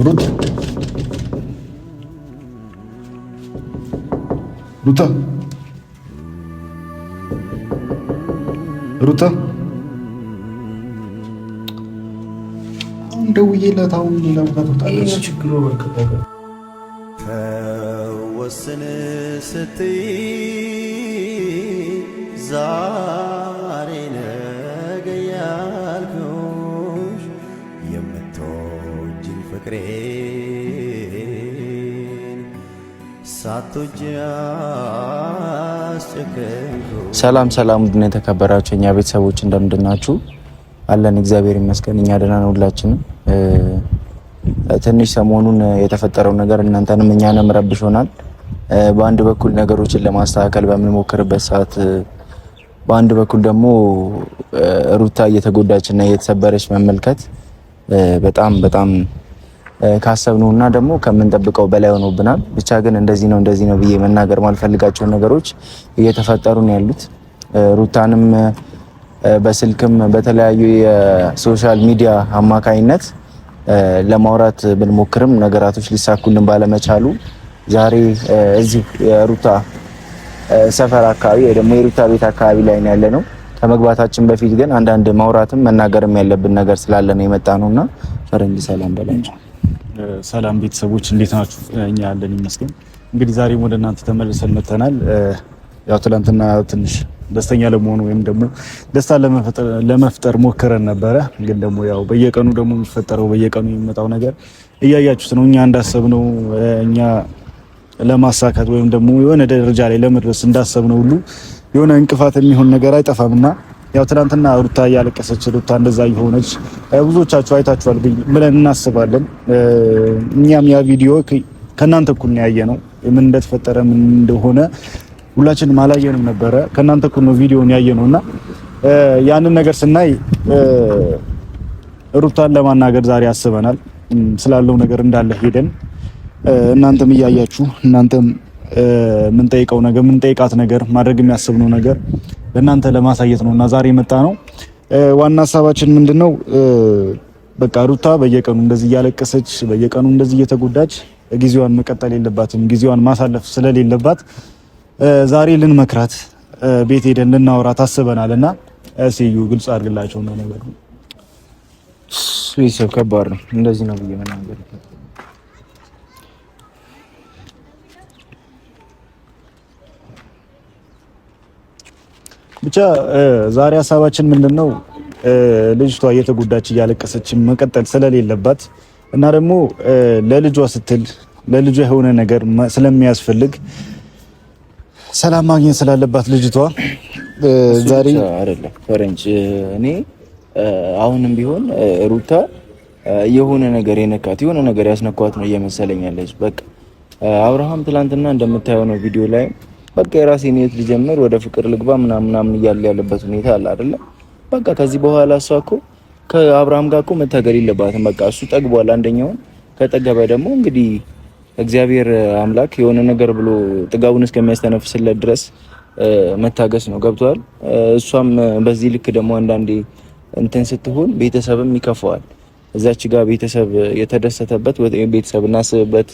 ሩታ ሩታ ሩታ ደውዬላት አሁን ሌላ ቦታ ትወጣለች። ችግሩ ወስን ስትይ ዛሬ ነገ ያልኩሽ የምትወጂኝ ፍቅሬን ሳትወጂ አስጨከንኩሽ። ሰላም ሰላም፣ ውድና የተከበራችሁ እኛ ቤተሰቦች እንደምንድን ናችሁ? አለን እግዚአብሔር ይመስገን፣ እኛ ደህና ነን ሁላችንም። ትንሽ ሰሞኑን የተፈጠረው ነገር እናንተንም እኛንም ረብሾናል። በአንድ በኩል ነገሮችን ለማስተካከል በምንሞክርበት ሰዓት በአንድ በኩል ደግሞ ሩታ እየተጎዳችና እየተሰበረች መመልከት በጣም ካሰብነውና ደግሞ ከምንጠብቀው በላይ ሆኖብናል። ብቻ ግን እንደዚህ ነው ብዬ መናገር ማልፈልጋቸው ነገሮች እየተፈጠሩ ነው ያሉት። ሩታንም በስልክም በተለያዩ የሶሻል ሚዲያ አማካይነት ለማውራት ብንሞክርም ነገራቶች ሊሳኩልን ባለመቻሉ ዛሬ እዚህ የሩታ ሰፈር አካባቢ ወይ ደግሞ የሩታ ቤት አካባቢ ላይ ነው ያለነው። ከመግባታችን በፊት ግን አንዳንድ ማውራትም መናገርም ያለብን ነገር ስላለ ነው የመጣ ነውና ፈረንጅ ሰላም በላቸው። ሰላም ቤተሰቦች እንዴት ናችሁ? እኛ ያለን ይመስገን። እንግዲህ ዛሬም ወደ እናንተ ተመልሰን መጥተናል። ያው ትናንትና ትንሽ ደስተኛ ለመሆኑ ወይም ደግሞ ደስታ ለመፍጠር ሞክረን ነበረ። ግን ደግሞ ያው በየቀኑ ደግሞ የሚፈጠረው በየቀኑ የሚመጣው ነገር እያያችሁት ነው። እኛ እንዳሰብነው እኛ ለማሳካት ወይም ደግሞ የሆነ ደረጃ ላይ ለመድረስ እንዳሰብነው ሁሉ የሆነ እንቅፋት የሚሆን ነገር አይጠፋምና ያው ትናንትና ሩታ እያለቀሰች ሩታ እንደዛ እየሆነች ብዙዎቻችሁ አይታችኋል ብለን እናስባለን። እኛም ያ ቪዲዮ ከእናንተ እኩል ነው ያየነው። ምን እንደተፈጠረ ምን እንደሆነ ሁላችንም አላየንም ነበረ። ከእናንተ እኩል ነው ቪዲዮን ያየነውና ያንን ነገር ስናይ ሩታን ለማናገር ዛሬ አስበናል። ስላለው ነገር እንዳለ ሄደን እናንተም እያያችሁ እናንተም ምን ጠይቃት ነገር ማድረግ የሚያስብነው ነገር ለእናንተ ለማሳየት ነውና ዛሬ መጣ ነው። ዋና ሀሳባችን ምንድነው? በቃ ሩታ በየቀኑ እንደዚህ እያለቀሰች በየቀኑ እንደዚህ እየተጎዳች ጊዜዋን መቀጠል የለባትም። ጊዜዋን ማሳለፍ ስለሌለባት ዛሬ ልንመክራት ቤት ሄደን ልናወራት አስበናልና ሲዩ ግልጽ አድርግላቸው ነው ነገር ነው። ቤተሰብ ከባድ ነው። እንደዚህ ነው ብዬ መናገር ብቻ ዛሬ ሀሳባችን ምንድነው? ልጅቷ እየተጎዳች እያለቀሰች መቀጠል ስለሌለባት እና ደግሞ ለልጇ ስትል ለልጇ የሆነ ነገር ስለሚያስፈልግ ሰላም ማግኘት ስላለባት ልጅቷ ዛሬ አይደለም ፈረንጅ እኔ አሁንም ቢሆን ሩታ የሆነ ነገር የነካት የሆነ ነገር ያስነኳት ነው እየመሰለኝ ያለች። በቃ አብርሃም ትላንትና እንደምታየው ነው ቪዲዮ ላይ በቃ የራሴን ህይወት ልጀምር ወደ ፍቅር ልግባ ምናምን እያለ ያለበት ሁኔታ አለ አይደለ? በቃ ከዚህ በኋላ እሷ እኮ ከአብርሃም ጋር እኮ መታገል የለባትም። በቃ እሱ ጠግቧል። አንደኛውን ከጠገበ ደግሞ እንግዲህ እግዚአብሔር አምላክ የሆነ ነገር ብሎ ጥጋቡን እስከሚያስተነፍስለት ድረስ መታገስ ነው። ገብቷል? እሷም በዚህ ልክ ደግሞ አንዳንዴ እንትን ስትሆን ቤተሰብም ይከፋዋል። እዛች ጋር ቤተሰብ የተደሰተበት ቤተሰብ እናስብበት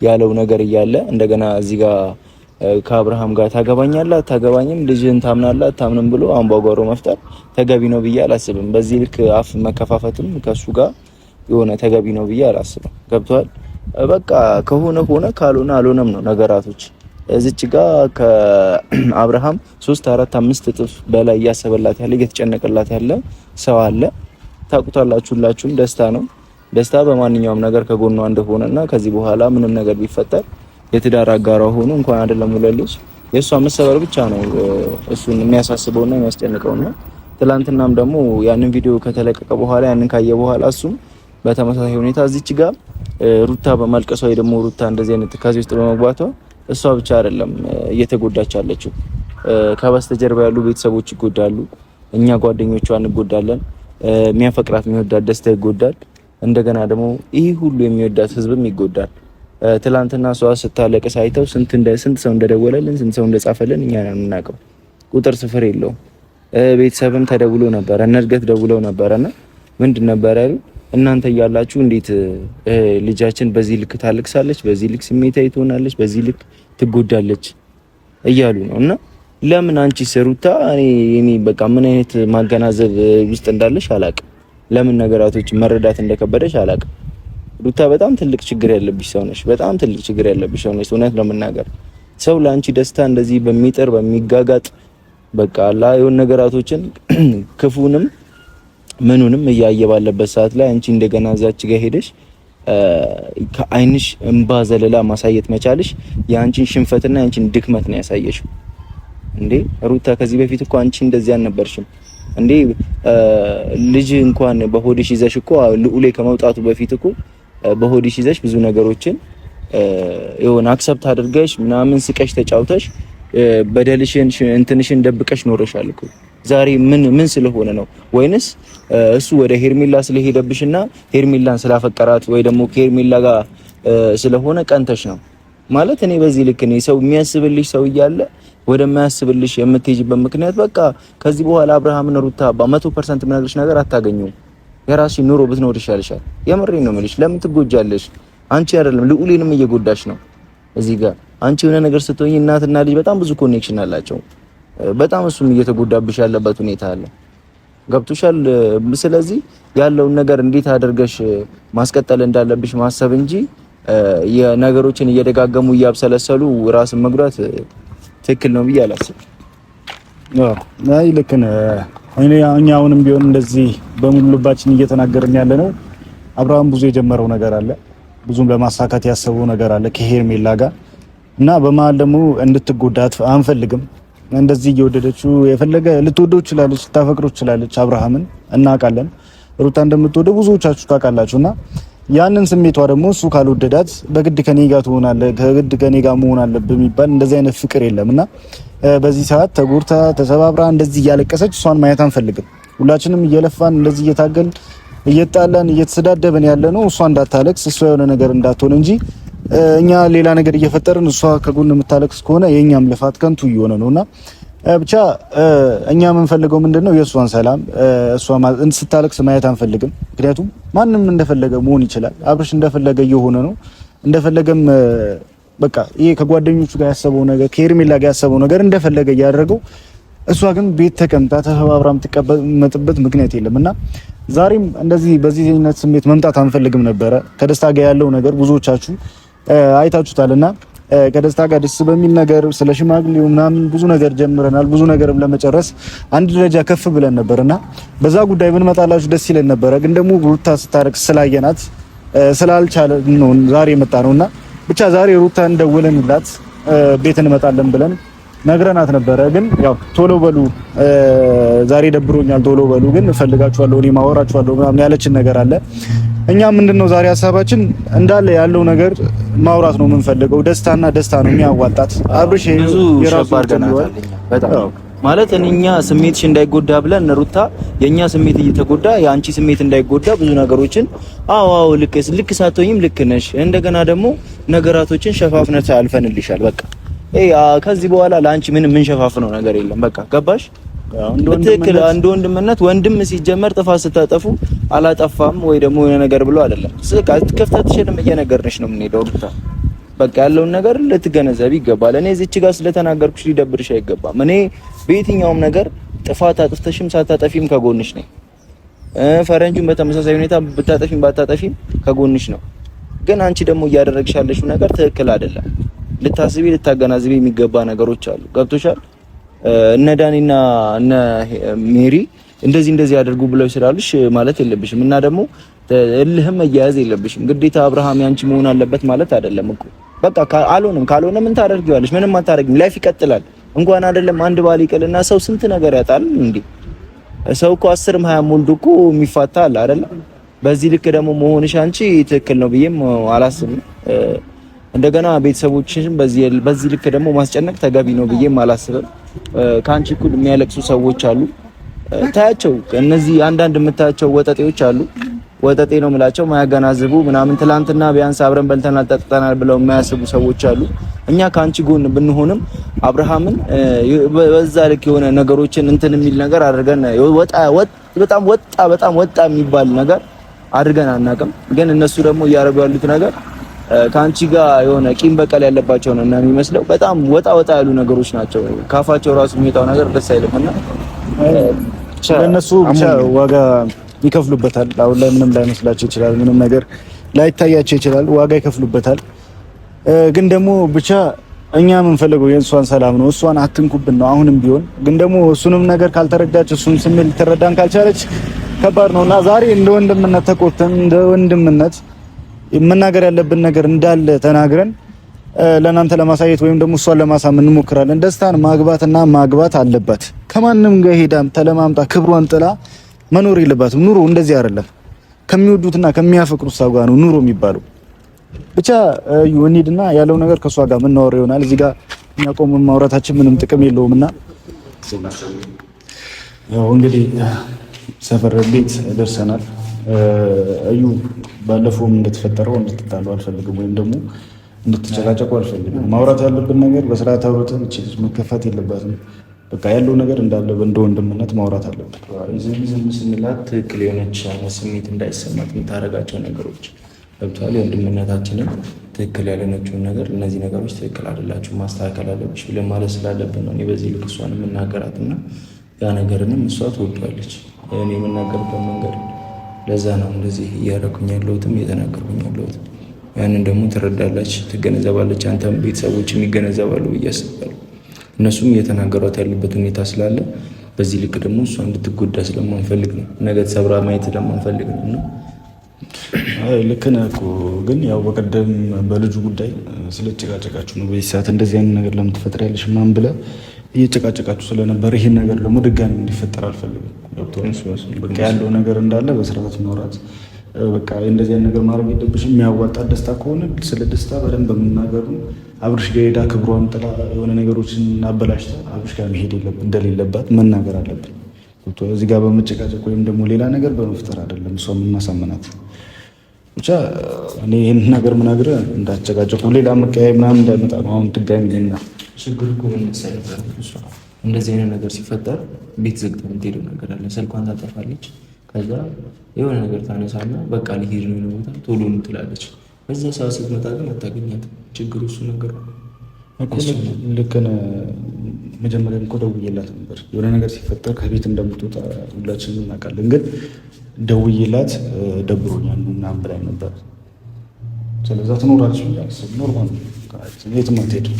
ያለው ነገር እያለ እንደገና እዚህ ጋር ከአብርሃም ጋር ታገባኛለህ አታገባኝም ልጅህን ታምናለህ አታምንም ብሎ አምባጓሮ መፍጠር ተገቢ ነው ብዬ አላስብም። በዚህ ልክ አፍ መከፋፈትም ከሱ ጋር የሆነ ተገቢ ነው ብዬ አላስብም። ገብቷል? በቃ ከሆነ ሆነ ካልሆነ አልሆነም ነው ነገራቶች። እዚች ጋር ከአብርሃም 3 4 5 እጥፍ በላይ እያሰበላት ያለ እየተጨነቀላት ያለ ሰው አለ። ታውቁታላችሁ ሁላችሁም። ደስታ ነው። ደስታ በማንኛውም ነገር ከጎኗ እንደሆነና ከዚህ በኋላ ምንም ነገር ቢፈጠር የትዳር አጋሯ ሆኖ እንኳን አይደለም ለልጅ የእሷ መሰበር ብቻ ነው እሱን የሚያሳስበውና የሚያስጨንቀውና ትላንትናም ደግሞ ያንን ቪዲዮ ከተለቀቀ በኋላ ያንን ካየ በኋላ እሱም በተመሳሳይ ሁኔታ እዚች ጋር ሩታ በማልቀሷ ወይ ደግሞ ሩታ እንደዚህ አይነት ከዚህ ውስጥ በመግባቷ እሷ ብቻ አይደለም እየተጎዳች ያለችው፣ ከበስተጀርባ ያሉ ቤተሰቦች ይጎዳሉ፣ እኛ ጓደኞቿ እንጎዳለን፣ የሚያፈቅራት የሚወዳት ደስታ ይጎዳል። እንደገና ደግሞ ይህ ሁሉ የሚወዳት ህዝብም ይጎዳል። ትላንትና እሷ ስታለቅስ አይተው ስንት ሰው እንደደወለልን ስንት ሰው እንደጻፈልን እኛ ነን የምናውቀው። ቁጥር ስፍር የለውም። ቤተሰብም ተደውሎ ነበር፣ እነ እድገት ደውለው ነበርና ምንድን ነበር ያሉ? እናንተ እያላችሁ እንዴት ልጃችን በዚህ ልክ ታለቅሳለች፣ በዚህ ልክ ስሜታዊ ትሆናለች፣ በዚህ ልክ ትጎዳለች እያሉ ነው። እና ለምን አንቺ ሩታ እኔ በቃ ምን አይነት ማገናዘብ ውስጥ እንዳለሽ አላቅም። ለምን ነገራቶች መረዳት እንደከበደሽ አላቅም። ሩታ በጣም ትልቅ ችግር ያለብሽ ሰው ነሽ። በጣም ትልቅ ችግር ያለብሽ ሰው ነሽ። እውነት ለመናገር ሰው ለአንቺ ደስታ እንደዚህ በሚጥር በሚጋጋጥ በቃ የሆነ ነገራቶችን ክፉንም ምኑንም እያየ ባለበት ሰዓት ላይ አንቺ እንደገና እዛች ጋር ሄደሽ ከአይንሽ እንባ ዘለላ ማሳየት መቻልሽ የአንቺን ሽንፈትና የአንቺን ድክመት ነው ያሳየሽው። እንዴ ሩታ ከዚህ በፊት እኮ አንቺ እንደዚህ አልነበርሽም እንዴ። ልጅ እንኳን በሆድሽ ይዘሽ እኮ ልዑሌ ከመውጣቱ በፊት እኮ በሆድሽ ይዘሽ ብዙ ነገሮችን የሆነ አክሰፕት አድርገሽ ምናምን ስቀሽ ተጫውተሽ በደልሽን እንትንሽን ደብቀሽ ኖረሻል እኮ። ዛሬ ምን ስለሆነ ነው? ወይንስ እሱ ወደ ሄርሜላ ስለሄደብሽና ሄርሜላን ስላፈቀራት ወይ ደግሞ ከሄርሜላ ጋር ስለሆነ ቀንተሽ ነው ማለት? እኔ በዚህ ልክ ነው ሰው የሚያስብልሽ ሰው እያለ ወደማያስብልሽ የምትሄጂበት ምክንያት በቃ ከዚህ በኋላ አብርሃምን ሩታ በ100% ምናልሽ ነገር አታገኙም። የራስሽ ኑሮ ብትኖር ይሻልሻል። የምሬን ነው የምልሽ። ለምን ትጎጃለሽ? አንቺ አይደለም ልዑሌንም እየጎዳሽ ነው። እዚህ ጋር አንቺ የሆነ ነገር ስትሆኚ እናትና ልጅ በጣም ብዙ ኮኔክሽን አላቸው። በጣም እሱም እየተጎዳብሽ ያለበት ሁኔታ አለ። ገብቶሻል? ስለዚህ ያለውን ነገር እንዴት አድርገሽ ማስቀጠል እንዳለብሽ ማሰብ እንጂ የነገሮችን እየደጋገሙ እያብሰለሰሉ ራስን መጉዳት ትክክል ነው ብዬ አላስብም። አይ ልክ ነህ። እኛ አሁንም ቢሆን እንደዚህ በሙሉ ልባችን እየተናገርን ያለ ነው። አብርሃም ብዙ የጀመረው ነገር አለ፣ ብዙም ለማሳካት ያሰበው ነገር አለ ከሄርሜላ ጋር እና በመሀል ደግሞ እንድትጎዳት አንፈልግም። እንደዚህ እየወደደችው የፈለገ ልትወደው ይችላለች፣ ልታፈቅረው ይችላለች። አብርሃምን እናውቃለን። ሩታ እንደምትወደው ብዙዎቻችሁ ታውቃላችሁና ያንን ስሜቷ ደግሞ እሱ ካልወደዳት በግድ ከኔ ጋር ትሆናለህ፣ ከግድ ከኔ ጋር መሆን አለብህ የሚባል እንደዚህ አይነት ፍቅር የለምና በዚህ ሰዓት ተጎድታ ተሰባብራ እንደዚህ እያለቀሰች እሷን ማየት አንፈልግም። ሁላችንም እየለፋን እንደዚህ እየታገል እየጣላን እየተሰዳደብን ያለ ነው እሷ እንዳታለቅስ፣ እሷ የሆነ ነገር እንዳትሆን እንጂ እኛ ሌላ ነገር እየፈጠርን እሷ ከጎን የምታለቅስ ከሆነ የኛም ልፋት ከንቱ እየሆነ ነውና ብቻ እኛ የምንፈልገው ምንድነው የእሷን ሰላም። እሷ ስታለቅስ ማየት አንፈልግም። ምክንያቱም ማንም እንደፈለገ መሆን ይችላል። አብርሽ እንደፈለገ እየሆነ ነው። እንደፈለገም በቃ ይሄ ከጓደኞቹ ጋር ያሰበው ነገር ከሄርሜላ ጋር ያሰበው ነገር እንደፈለገ እያደረገው፣ እሷ ግን ቤት ተቀምጣ ተሰባብራ የምትቀመጥበት ምክንያት የለምና ዛሬም እንደዚህ በዚህ አይነት ስሜት መምጣት አንፈልግም ነበረ። ከደስታ ጋር ያለው ነገር ብዙዎቻችሁ አይታችሁታልና ከደስታ ጋር ደስ በሚል ነገር ስለ ሽማግሌው ምናምን ብዙ ነገር ጀምረናል። ብዙ ነገርም ለመጨረስ አንድ ደረጃ ከፍ ብለን ነበርና በዛ ጉዳይ ብንመጣላችሁ ደስ ይለን ነበረ። ግን ደግሞ ሩታ ስታረቅስ ስላየናት ስላልቻለ ነው ዛሬ የመጣ ነውና ብቻ ዛሬ ሩታ እንደውለንላት ቤት እንመጣለን ብለን ነግረናት ነበረ። ግን ያው ቶሎ በሉ ዛሬ ደብሮኛል ቶሎ በሉ ግን እፈልጋችኋለሁ እኔ ማወራችኋለሁ ምናምን ያለችን ነገር አለ። እኛ ምንድነው ዛሬ ሀሳባችን እንዳለ ያለው ነገር ማውራት ነው የምንፈልገው። ደስታና ደስታ ነው የሚያዋጣት። አብርሽ ብዙ ሸባ አድርገናታል በጣም ማለት እኛ ስሜትሽ እንዳይጎዳ ብለን ሩታ የኛ ስሜት እየተጎዳ የአንቺ ስሜት እንዳይጎዳ ብዙ ነገሮችን አዎ ልክ ሳትሆኝም ልክ ነሽ። እንደገና ደግሞ ነገራቶችን ሸፋፍነት አልፈንልሻል። በቃ ከዚህ በኋላ ለአንቺ ምን ሸፋፍነው ነገር የለም። በቃ ገባሽ? በትክክል አንድ ወንድምነት ወንድም ሲጀመር ጥፋት ስታጠፉ አላጠፋም ወይ ደግሞ የሆነ ነገር ብሎ አይደለም። ክፍተትሽንም እየነገርንሽ ነው የምንሄደው ሩታ። በቃ ያለውን ነገር ልትገነዘብ ይገባል። እኔ እዚች ጋር ስለተናገርኩሽ ሊደብርሽ አይገባም። እኔ በየትኛውም ነገር ጥፋት አጥፍተሽም ሳታጠፊም ከጎንሽ ነኝ። ፈረንጁን በተመሳሳይ ሁኔታ ብታጠፊም ባታጠፊም ከጎንሽ ነው። ግን አንቺ ደግሞ እያደረግሽ ያለሽው ነገር ትክክል አይደለም። ልታስቢ ልታገናዝቢ የሚገባ ነገሮች አሉ። ገብቶሻል? እነ ዳኒና እነ ሜሪ እንደዚህ ያደርጉ ብለው ስላሉሽ ማለት የለብሽም እና ደግሞ እልህም መያያዝ የለብሽም። ግዴታ አብርሃም ያንቺ መሆን አለበት ማለት አይደለም እኮ። በቃ ካልሆነ ምን ታደርጊዋለሽ? ምንም አታደርጊም። ላይፍ ይቀጥላል። እንኳን አይደለም አንድ ባል ይቀልና ሰው ስንት ነገር ያጣል እንዴ። ሰው እኮ 10ም 20ም ወልዶ እኮ የሚፋታ አለ አይደል? በዚህ ልክ ደግሞ መሆንሽ አንቺ ትክክል ነው ብዬም አላስብም። እንደገና ቤተሰቦችሽን በዚህ ልክ ደግሞ ማስጨነቅ ተገቢ ነው ብዬም አላስብም። ካንቺ እኩል የሚያለቅሱ ሰዎች አሉ። ታያቸው። እነዚህ አንዳንድ የምታያቸው ወጠጤዎች አሉ። ወጠጤ ነው የምላቸው ማያገናዝቡ ምናምን ትላንትና ቢያንስ አብረን በልተናል ጠጥተናል ብለው የማያስቡ ሰዎች አሉ። እኛ ካንቺ ጎን ብንሆንም አብርሃምን በዛ ልክ የሆነ ነገሮችን እንትን የሚል ነገር አድርገን በጣም ወጣ የሚባል ነገር አድርገን አናውቅም። ግን እነሱ ደግሞ እያደረጉ ያሉት ነገር ከአንቺ ጋር የሆነ ቂም በቀል ያለባቸው ነው እና የሚመስለው በጣም ወጣ ያሉ ነገሮች ናቸው። ካፋቸው ራሱ የሚወጣው ነገር ደስ አይልምና ለነሱ ብቻ ዋጋ ይከፍሉበታል። አሁን ላይ ምንም ላይመስላቸው ይችላል፣ ምንም ነገር ላይታያቸው ይችላል፣ ዋጋ ይከፍሉበታል። ግን ደግሞ ብቻ እኛ የምንፈልገው የእሷን ሰላም ነው። እሷን አትንኩብን ነው አሁንም ቢሆን። ግን ደግሞ እሱንም ነገር ካልተረዳች እሱን ስሜት ልትረዳን ካልቻለች ከባድ ነውና ዛሬ እንደ ወንድምነት ተቆጥተን እንደ ወንድምነት መናገር ያለብን ነገር እንዳለ ተናግረን ለናንተ ለማሳየት ወይም ደግሞ እሷን ለማሳመን እንሞክራለን። ደስታን ማግባትና ማግባት አለባት። ከማንም ጋር ሄዳም ተለማምጣ ክብሯን ጥላ መኖር የለባትም። ኑሮ እንደዚህ አይደለም። ከሚወዱትና ከሚያፈቅሩት ሰው ጋር ነው ኑሮ የሚባለው። ብቻ እንሂድና ያለው ነገር ከሷ ጋር የምናወራው ይሆናል። እዚህ ጋር እኛ ቆመን ማውራታችን ምንም ጥቅም የለውምና ያው እንግዲህ ሰፈር ቤት ደርሰናል። እዩ ባለፈውም እንደተፈጠረው እንድትጣሉ አልፈልግም፣ ወይም ደግሞ እንድትጨቃጨቁ አልፈልግም። ማውራት ያለብን ነገር በስርዓት አውርተን እቺ ልጅ መከፋት የለባትም። በቃ ያለው ነገር እንዳለ እንደ ወንድምነት ማውራት አለብን። ዝም ስንላት ትክክል የሆነች ስሜት እንዳይሰማት የምታደርጋቸው ነገሮች ገብቷል። የወንድምነታችንን ትክክል ያለነችውን ነገር እነዚህ ነገሮች ትክክል አይደላችሁ ማስተካከል አለብሽ ብለን ማለት ስላለብን ነው እኔ በዚህ ልክ እሷን የምናገራትና ያ ነገርንም እሷ ትወዷለች። እኔ የምናገርበት መንገድ ለዛ ነው እንደዚህ እያደረኩኝ ያለሁትም እየተናገርኩኝ ያለሁት። ያንን ደግሞ ትረዳለች፣ ትገነዘባለች። አንተም ቤተሰቦችም ይገነዘባሉ ብዬ አስባለሁ። እነሱም እየተናገሯት ያለበት ሁኔታ ስላለ በዚህ ልክ ደግሞ እሷ እንድትጎዳ ስለማንፈልግ ነው። ነገ ተሰብራ ማየት ስለማንፈልግ ነው እና ልክ ነህ እኮ ግን ያው በቀደም በልጁ ጉዳይ ስለጨቃጨቃችሁ ነው በዚህ ሰዓት እንደዚህ አይነት ነገር ለምን ትፈጥሪያለሽ ምናምን ብለህ እየጨቃጨቃችሁ ስለነበር ይሄን ነገር ደግሞ ድጋሚ እንዲፈጠር አልፈልግም። በቃ ያለው ነገር እንዳለ በስርዓት ማውራት በቃ እንደዚህ አይነት ነገር ማድረግ የለብሽም። የሚያዋጣ ደስታ ከሆነ ስለ ደስታ በደንብ በመናገሩ አብርሽ ጋር ሄዳ ክብሯን ጥላ የሆነ ነገሮችን አበላሽታ አብርሽ ጋር መሄድ እንደሌለባት መናገር አለብን። እዚህ ጋር በመጨቃጨቅ ወይም ደግሞ ሌላ ነገር በመፍጠር አይደለም እሷ የምናሳምናት። ብቻ እኔ ይህን ነገር ምናገር እንዳጨቃጨቁ ሌላ መቀያየም ምናምን እንዳይመጣ ነው። አሁን ድጋሚ ልና ችግር እኮ ምን መሰለህ፣ እንደዚህ አይነት ነገር ሲፈጠር ቤት ዘግታ የምትሄደው ነገር አለ። ስልኳን ታጠፋለች። ከዛ የሆነ ነገር ታነሳና በቃ ሊሄድ ነው ቦታ ቶሎ ትላለች። በዛ ሰዓት ስትመጣ ግን አታገኛትም። ችግሩ እሱ ነገር ነው። ልክ ነህ። መጀመሪያም እኮ ደውዬላት ነበር የሆነ ነገር ሲፈጠር ከቤት እንደምትወጣ ሁላችንም እናውቃለን። ግን ደውዬላት ደብሮኛል ምናምን ብላኝ ነበር። ስለዛ ትኖራለች ብዬ አስብ ኖርማል የትም አትሄድም።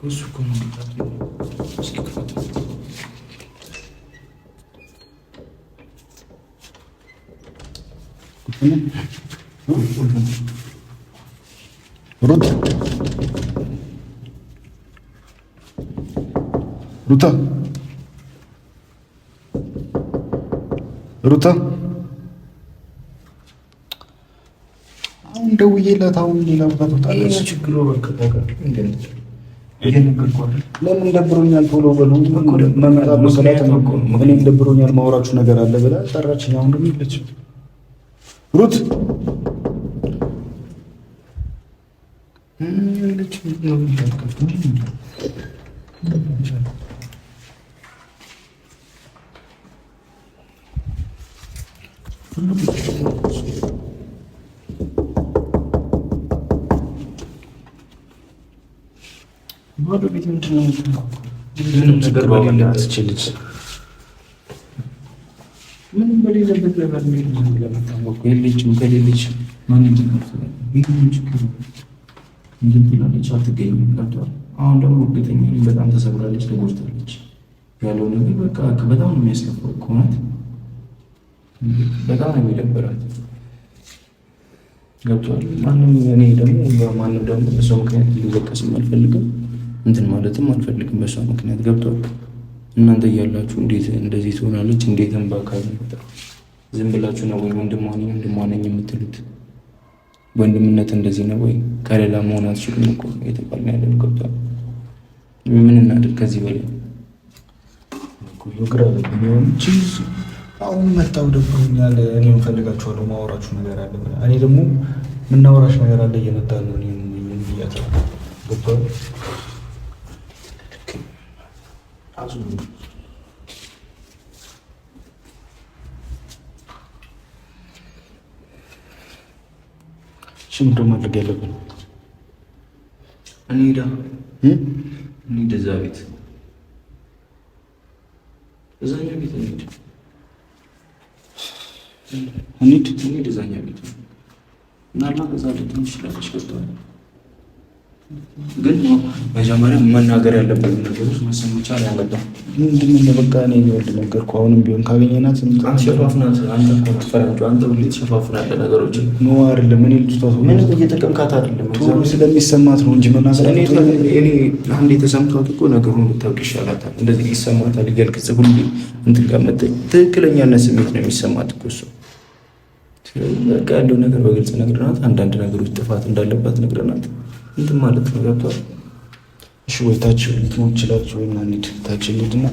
እሱ እኮ ነው ሩታ አሁን ደውዬላት አሁን ሌላ ቦታ ትወጣለች። ችግሩ በቃ ለምን ደብሮኛል ቶሎ በሉ መመጣሉ ስላት እኔም ደብሮኛል ማውራችሁ ነገር አለ ብላ ጠራችኝ። አሁን ደግሞ የለችም ሩት ባዶ ቤት ምንድን ነው? ምንም ነገር በሌለበት ልጅ ምንም በሌለበት ነገር ለመታወቅ የለችም። ከሌለች ማንም ችግር እንትን ትላለች፣ አትገኝም። ቀርቷል። አሁን ደግሞ እርግጠኛ ነኝ በጣም ተሰብራለች፣ ተጎድታለች። ያለው ነገር በቃ በጣም ነው የሚያስከፋው። ከሆነት በጣም ነው የሚደበራት። ገብቷል። ማንም እኔ ደግሞ ማንም ደግሞ በሰው ምክንያት ሊወቀስም አልፈልግም፣ እንትን ማለትም አልፈልግም በሷ ምክንያት። ገብቷል። እናንተ እያላችሁ እንዴት እንደዚህ ትሆናለች? እንዴትም በአካል ነበር ዝም ብላችሁ ነው ወይ ወንድሟ ነኝ የምትሉት? ወንድምነት እንደዚህ ነው ወይ? ከሌላ መሆን አትችሉም እኮ የተባልን ያለን ገብቷል። ምን እናድርግ ከዚህ በላይ ግራ ቢሆን ቺዝ አሁን መጣው ደብሮኛል። እኔ እንፈልጋችኋለሁ ማወራችሁ ነገር አለ። እኔ ደግሞ ምናወራሽ ነገር አለ እየመጣ ነው። እኔ ምን ብያታ ገብቷል። ሽም ደግሞ ማድረግ ያለብን እንሂዳ እንሂድ እዛ ቤት እዛኛው ቤት እንሂድ እዛኛው ቤት ምናልባት እዛ ልትሆን ትችላለች። ገብቶሃል? ግን መጀመሪያ መናገር ያለበት ነገሮች መሰማት ያለበት ምንድን ነው? በቃ እኔ ይኸውልህ ነገርኩህ። አሁንም ቢሆን ካገኘናት ሸፋፍናት። አንተ እኮ ትፈራለህ። አንተ ሁሌ ትሸፋፍናለህ ነገሮችን። ነው አይደለም? እኔ ልጅቷ ምን እየጠቀምካት አይደለም። ቶሎ ስለሚሰማት ነው እንጂ መናገር እኔ አንዴ ተሰምቷት እኮ ነገሩን ብታውቅ ይሻላታል። እንደዚህ ይሰማታል። ይገልጽ ሁሌ እንትን ጋር መጠኝ ትክክለኛነት ስሜት ነው የሚሰማት እኮ እሷ። በቃ ያለው ነገር በግልጽ ነግረናት፣ አንዳንድ ነገሮች ጥፋት እንዳለባት ነግረናት እንትን ማለት ነው። ገብቷል? እሺ ወይ ታች ልትሆን ይችላል ወይ? እና እንሂድ ታች እንሂድና